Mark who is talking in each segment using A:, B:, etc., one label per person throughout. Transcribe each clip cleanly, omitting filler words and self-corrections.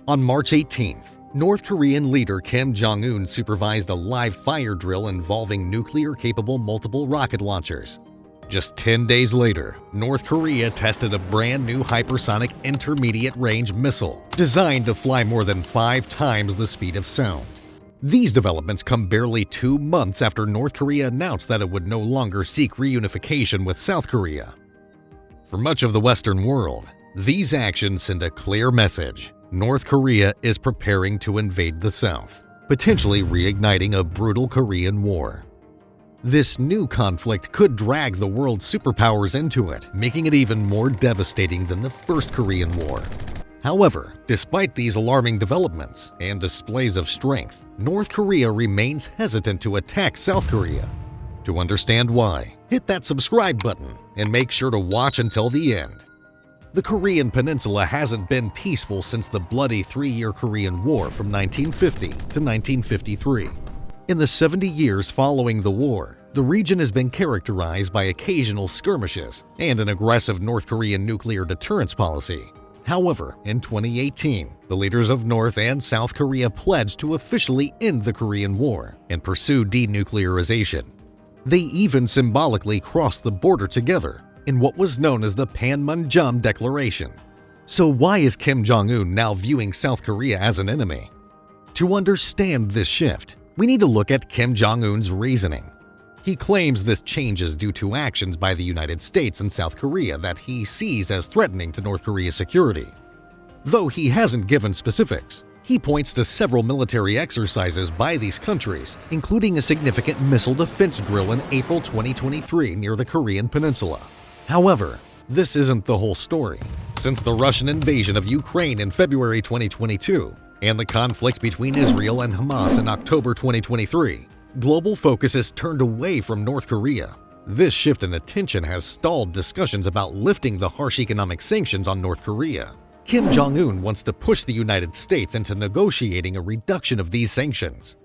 A: On March 18th, North Korean leader Kim Jong-un supervised a live fire drill involving nuclear-capable multiple rocket launchers. Just 10 days later, North Korea tested a brand new hypersonic intermediate-range missile designed to fly more than 5 times the speed of sound. These developments come barely 2 months after North Korea announced that it would no longer seek reunification with South Korea. For much of the Western world, these actions send a clear message. North Korea is preparing to invade the South, potentially reigniting a brutal Korean War. This new conflict could drag the world's superpowers into it, making it even more devastating than the First Korean War. However, despite these alarming developments and displays of strength, North Korea remains hesitant to attack South Korea. To understand why, hit that subscribe button and make sure to watch until the end. The Korean Peninsula hasn't been peaceful since the bloody 3-year Korean War from 1950 to 1953. In the 70 years following the war, the region has been characterized by occasional skirmishes and an aggressive North Korean nuclear deterrence policy. However, in 2018, the leaders of North and South Korea pledged to officially end the Korean War and pursue denuclearization. They even symbolically crossed the border together in what was known as the Panmunjom Declaration. So why is Kim Jong-un now viewing South Korea as an enemy? To understand this shift, we need to look at Kim Jong-un's reasoning. He claims this change is due to actions by the United States and South Korea that he sees as threatening to North Korea's security. Though he hasn't given specifics, he points to several military exercises by these countries, including a significant missile defense drill in April 2023 near the Korean Peninsula. However, this isn't the whole story. Since the Russian invasion of Ukraine in February 2022 and the conflict between Israel and Hamas in October 2023, global focus has turned away from North Korea. This shift in attention has stalled discussions about lifting the harsh economic sanctions on North Korea. Kim Jong-un wants to push the United States into negotiating a reduction of these sanctions.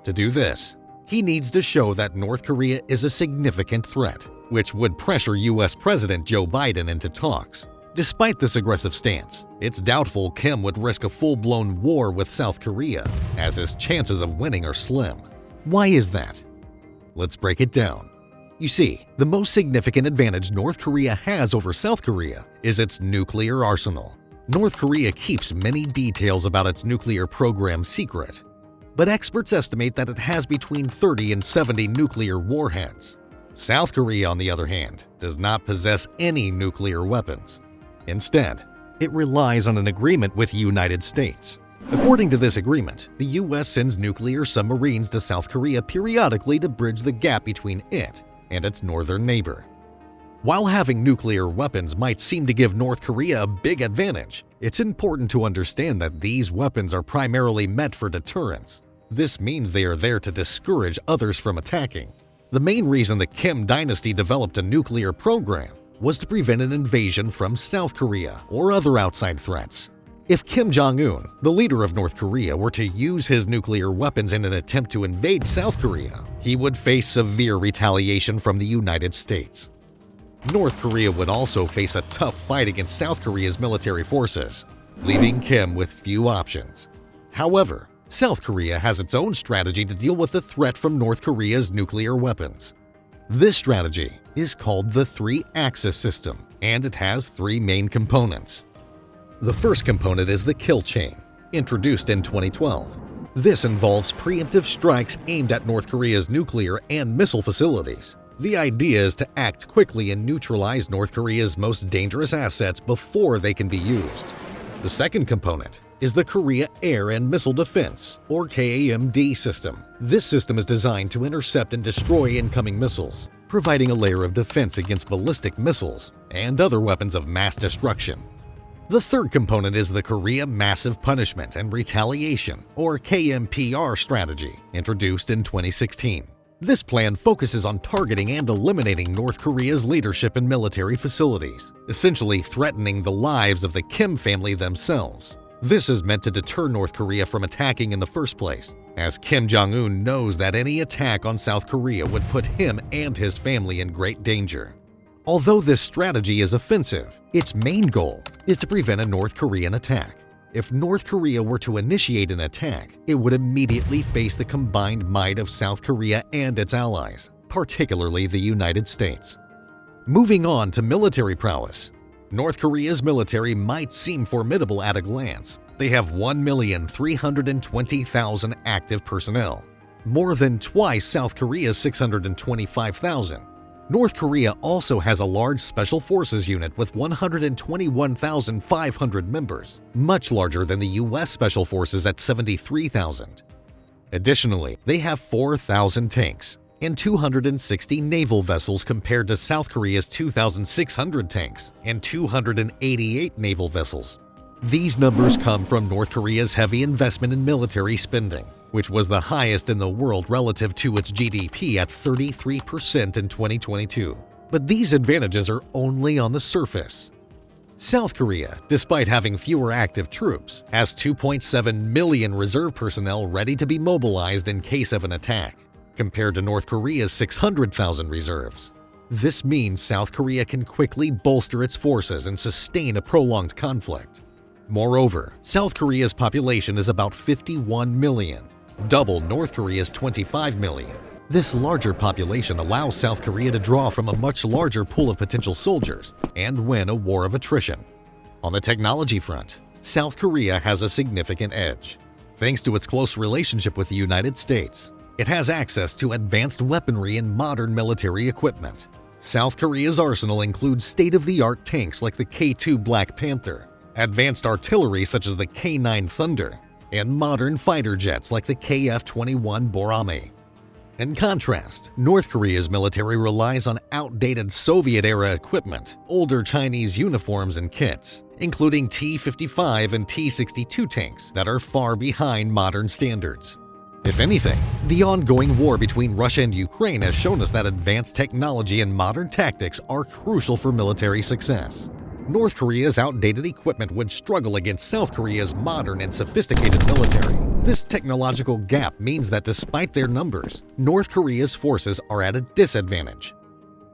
A: To do this, he needs to show that North Korea is a significant threat, which would pressure U.S. President Joe Biden into talks. Despite this aggressive stance, it's doubtful Kim would risk a full-blown war with South Korea, as his chances of winning are slim. Why is that? Let's break it down. You see, the most significant advantage North Korea has over South Korea is its nuclear arsenal. North Korea keeps many details about its nuclear program secret, but experts estimate that it has between 30 and 70 nuclear warheads. South Korea, on the other hand, does not possess any nuclear weapons. Instead, it relies on an agreement with the United States. According to this agreement, the U.S. sends nuclear submarines to South Korea periodically to bridge the gap between it and its northern neighbor. While having nuclear weapons might seem to give North Korea a big advantage, it's important to understand that these weapons are primarily meant for deterrence. This means they are there to discourage others from attacking. The main reason the Kim dynasty developed a nuclear program was to prevent an invasion from South Korea or other outside threats. If Kim Jong-un, the leader of North Korea, were to use his nuclear weapons in an attempt to invade South Korea, he would face severe retaliation from the United States. North Korea would also face a tough fight against South Korea's military forces, leaving Kim with few options. However, South Korea has its own strategy to deal with the threat from North Korea's nuclear weapons. This strategy is called the three-axis system, and it has 3 main components. The first component is the kill chain, introduced in 2012. This involves preemptive strikes aimed at North Korea's nuclear and missile facilities. The idea is to act quickly and neutralize North Korea's most dangerous assets before they can be used. The second component is the Korea Air and Missile Defense, or KAMD system. This system is designed to intercept and destroy incoming missiles, providing a layer of defense against ballistic missiles and other weapons of mass destruction. The third component is the Korea Massive Punishment and Retaliation, or KMPR strategy, introduced in 2016. This plan focuses on targeting and eliminating North Korea's leadership and military facilities, essentially threatening the lives of the Kim family themselves. This is meant to deter North Korea from attacking in the first place, as Kim Jong-un knows that any attack on South Korea would put him and his family in great danger. Although this strategy is offensive, its main goal is to prevent a North Korean attack. If North Korea were to initiate an attack, it would immediately face the combined might of South Korea and its allies, particularly the United States. Moving on to military prowess. North Korea's military might seem formidable at a glance. They have 1,320,000 active personnel, more than twice South Korea's 625,000. North Korea also has a large special forces unit with 121,500 members, much larger than the U.S. Special Forces at 73,000. Additionally, they have 4,000 tanks and 260 naval vessels compared to South Korea's 2,600 tanks and 288 naval vessels. These numbers come from North Korea's heavy investment in military spending, which was the highest in the world relative to its GDP at 33% in 2022. But these advantages are only on the surface. South Korea, despite having fewer active troops, has 2.7 million reserve personnel ready to be mobilized in case of an attack, compared to North Korea's 600,000 reserves. This means South Korea can quickly bolster its forces and sustain a prolonged conflict. Moreover, South Korea's population is about 51 million, double North Korea's 25 million. This larger population allows South Korea to draw from a much larger pool of potential soldiers and win a war of attrition. On the technology front, South Korea has a significant edge. Thanks to its close relationship with the United States, it has access to advanced weaponry and modern military equipment. South Korea's arsenal includes state-of-the-art tanks like the K-2 Black Panther, advanced artillery such as the K-9 Thunder, and modern fighter jets like the KF-21 Borami. In contrast, North Korea's military relies on outdated Soviet-era equipment, older Chinese uniforms and kits, including T-55 and T-62 tanks that are far behind modern standards. If anything, the ongoing war between Russia and Ukraine has shown us that advanced technology and modern tactics are crucial for military success. North Korea's outdated equipment would struggle against South Korea's modern and sophisticated military. This technological gap means that despite their numbers, North Korea's forces are at a disadvantage.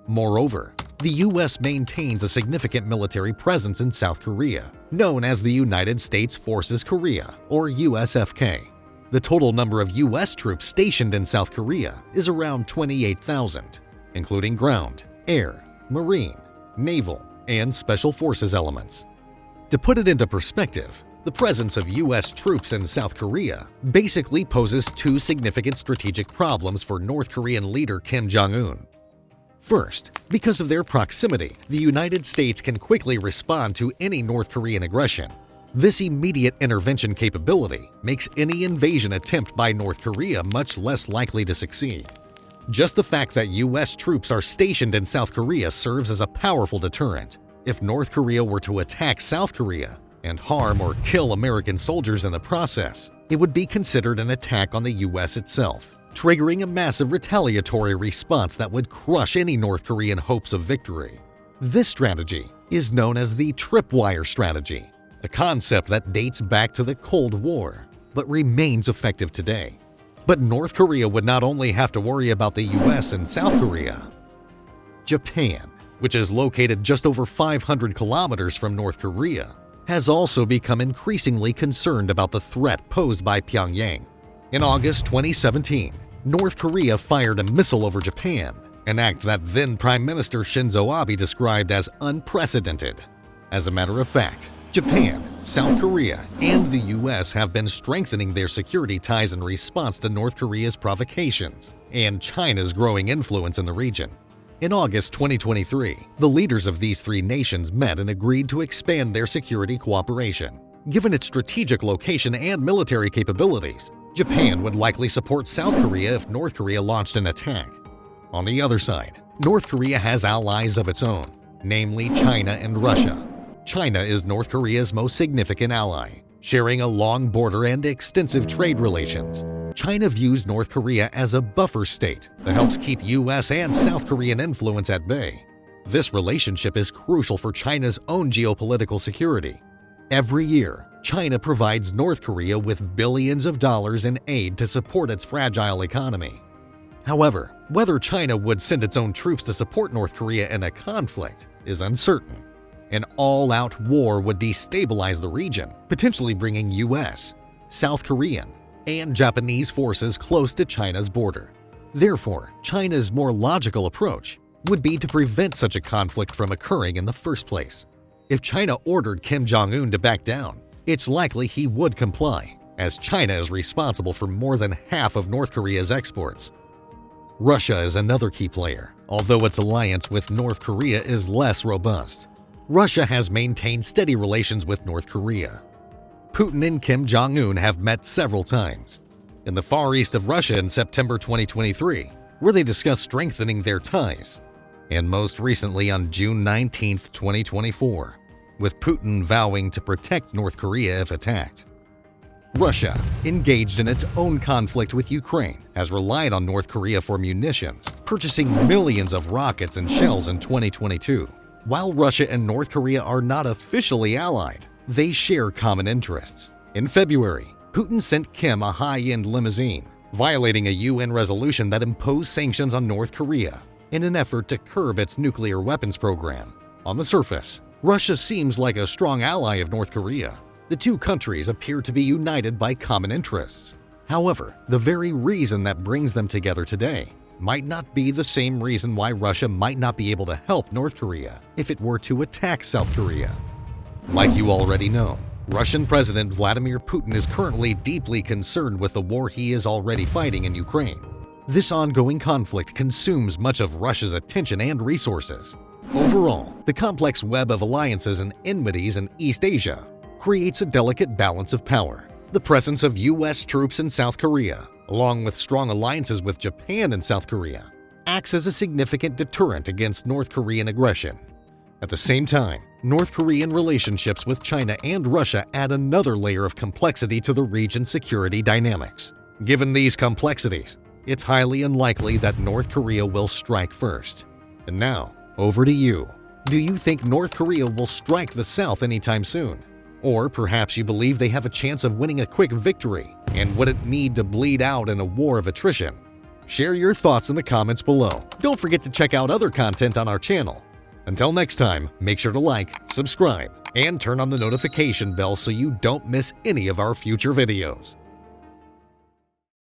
A: Moreover, the U.S. maintains a significant military presence in South Korea, known as the United States Forces Korea, or USFK. The total number of U.S. troops stationed in South Korea is around 28,000, including ground, air, marine, naval, and special forces elements. To put it into perspective, the presence of U.S. troops in South Korea basically poses two significant strategic problems for North Korean leader Kim Jong-un. First, because of their proximity, the United States can quickly respond to any North Korean aggression. This immediate intervention capability makes any invasion attempt by North Korea much less likely to succeed. Just the fact that U.S. troops are stationed in South Korea serves as a powerful deterrent. If North Korea were to attack South Korea and harm or kill American soldiers in the process, it would be considered an attack on the U.S. itself, triggering a massive retaliatory response that would crush any North Korean hopes of victory. This strategy is known as the tripwire strategy, a concept that dates back to the Cold War, but remains effective today. But North Korea would not only have to worry about the US and South Korea. Japan, which is located just over 500 kilometers from North Korea, has also become increasingly concerned about the threat posed by Pyongyang. In August 2017, North Korea fired a missile over Japan, an act that then Prime Minister Shinzo Abe described as unprecedented. As a matter of fact, Japan, South Korea, and the U.S. have been strengthening their security ties in response to North Korea's provocations and China's growing influence in the region. In August 2023, the leaders of these three nations met and agreed to expand their security cooperation. Given its strategic location and military capabilities, Japan would likely support South Korea if North Korea launched an attack. On the other side, North Korea has allies of its own, namely China and Russia. China is North Korea's most significant ally, sharing a long border and extensive trade relations. China views North Korea as a buffer state that helps keep U.S. and South Korean influence at bay. This relationship is crucial for China's own geopolitical security. Every year, China provides North Korea with billions of dollars in aid to support its fragile economy. However, whether China would send its own troops to support North Korea in a conflict is uncertain. An all-out war would destabilize the region, potentially bringing US, South Korean, and Japanese forces close to China's border. Therefore, China's more logical approach would be to prevent such a conflict from occurring in the first place. If China ordered Kim Jong-un to back down, it's likely he would comply, as China is responsible for more than half of North Korea's exports. Russia is another key player, although its alliance with North Korea is less robust. Russia has maintained steady relations with North Korea. Putin and Kim Jong-un have met several times. In the Far East of Russia in September 2023, where they discussed strengthening their ties. And most recently on June 19, 2024, with Putin vowing to protect North Korea if attacked. Russia, engaged in its own conflict with Ukraine, has relied on North Korea for munitions, purchasing millions of rockets and shells in 2022. While Russia and North Korea are not officially allied, they share common interests. In February, Putin sent Kim a high-end limousine, violating a UN resolution that imposed sanctions on North Korea in an effort to curb its nuclear weapons program. On the surface, Russia seems like a strong ally of North Korea. The two countries appear to be united by common interests. However, the very reason that brings them together today might not be the same reason why Russia might not be able to help North Korea if it were to attack South Korea. Like you already know, Russian President Vladimir Putin is currently deeply concerned with the war he is already fighting in Ukraine. This ongoing conflict consumes much of Russia's attention and resources. Overall, the complex web of alliances and enmities in East Asia creates a delicate balance of power. The presence of US troops in South Korea, along with strong alliances with Japan and South Korea, acts as a significant deterrent against North Korean aggression. At the same time, North Korean relationships with China and Russia add another layer of complexity to the region's security dynamics. Given these complexities, it's highly unlikely that North Korea will strike first. And now, over to you. Do you think North Korea will strike the South anytime soon? Or perhaps you believe they have a chance of winning a quick victory and wouldn't need to bleed out in a war of attrition? Share your thoughts in the comments below. Don't forget to check out other content on our channel. Until next time, make sure to like, subscribe, and turn on the notification bell so you don't miss any of our future videos.